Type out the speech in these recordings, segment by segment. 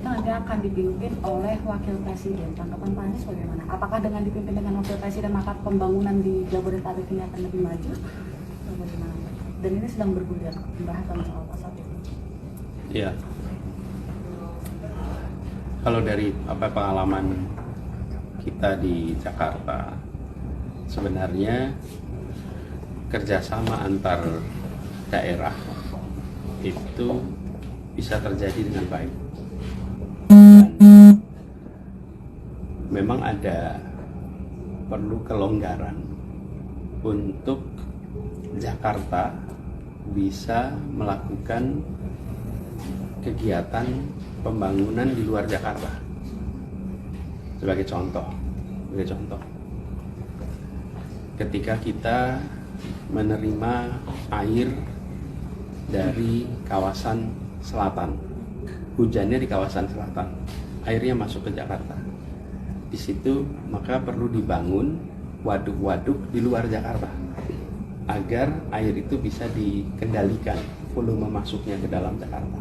kita nanti akan dipimpin oleh wakil presiden. Tanggapan Pak Anies bagaimana? Apakah dengan dipimpin dengan wakil presiden maka pembangunan di Jabodetabek ini akan lebih maju? Atau bagaimana? Dan ini sedang bergulir pembahasan soal pasal itu. Iya. Kalau dari pengalaman kita di Jakarta, sebenarnya kerjasama antar daerah itu bisa terjadi dengan baik. Dan memang ada perlu kelonggaran untuk Jakarta bisa melakukan kegiatan pembangunan di luar Jakarta. Sebagai contoh, ketika kita menerima air dari kawasan selatan, hujannya di kawasan selatan, airnya masuk ke Jakarta. Di situ maka perlu dibangun waduk-waduk di luar Jakarta agar air itu bisa dikendalikan volume masuknya ke dalam Jakarta.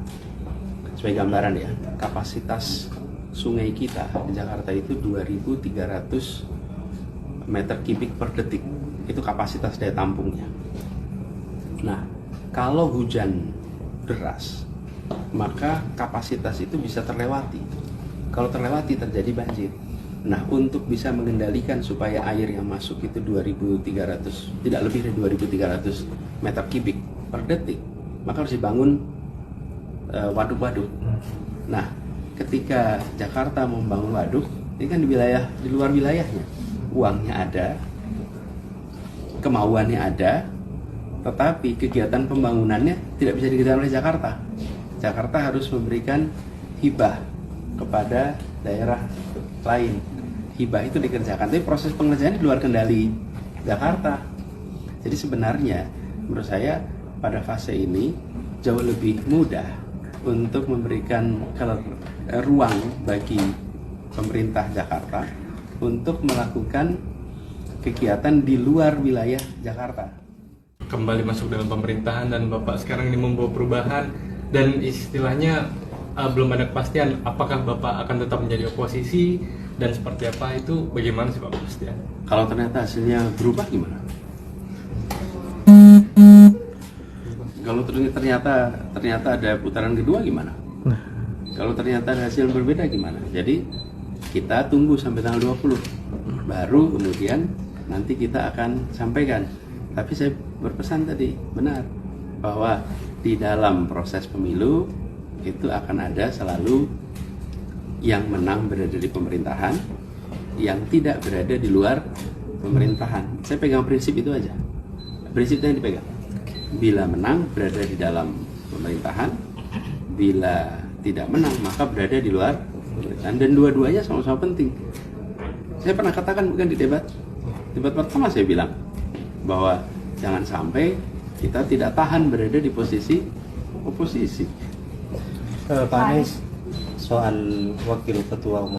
Sebagai gambaran ya, kapasitas sungai kita di Jakarta itu 2.300 meter kubik per detik. Itu kapasitas daya tampungnya. Nah, kalau hujan deras, maka kapasitas itu bisa terlewati. Kalau terlewati terjadi banjir. Nah, untuk bisa mengendalikan supaya air yang masuk itu 2.300, tidak lebih dari 2.300 meter kubik per detik, maka harus dibangun waduk-waduk. Nah, ketika Jakarta membangun waduk, ini kan di luar wilayahnya, uangnya ada, kemauannya ada, tetapi kegiatan pembangunannya tidak bisa dikerjakan oleh Jakarta. Jakarta harus memberikan hibah kepada daerah lain. Hibah itu dikerjakan, tapi proses pengerjaan di luar kendali Jakarta. Jadi sebenarnya menurut saya pada fase ini jauh lebih mudah untuk memberikan ruang bagi pemerintah Jakarta untuk melakukan kegiatan di luar wilayah Jakarta. Kembali masuk dalam pemerintahan dan Bapak sekarang ini membawa perubahan dan istilahnya belum ada kepastian apakah Bapak akan tetap menjadi oposisi dan seperti apa, itu bagaimana sih Pak kepastian? Kalau ternyata hasilnya berubah gimana? Kalau ternyata ada putaran kedua gimana? Kalau ternyata ada hasil berbeda gimana? Jadi kita tunggu sampai tanggal 20, baru kemudian nanti kita akan sampaikan. Tapi saya berpesan tadi, benar, bahwa di dalam proses pemilu itu akan ada selalu yang menang berada di pemerintahan, yang tidak berada di luar pemerintahan. Saya pegang prinsip itu aja, prinsipnya yang dipegang. Bila menang berada di dalam pemerintahan, bila tidak menang maka berada di luar pemerintahan, dan dua-duanya sama-sama penting. Saya pernah katakan bukan di debat pertama, saya bilang bahwa jangan sampai kita tidak tahan berada di posisi oposisi. Pak Anies, soal wakil ketua umum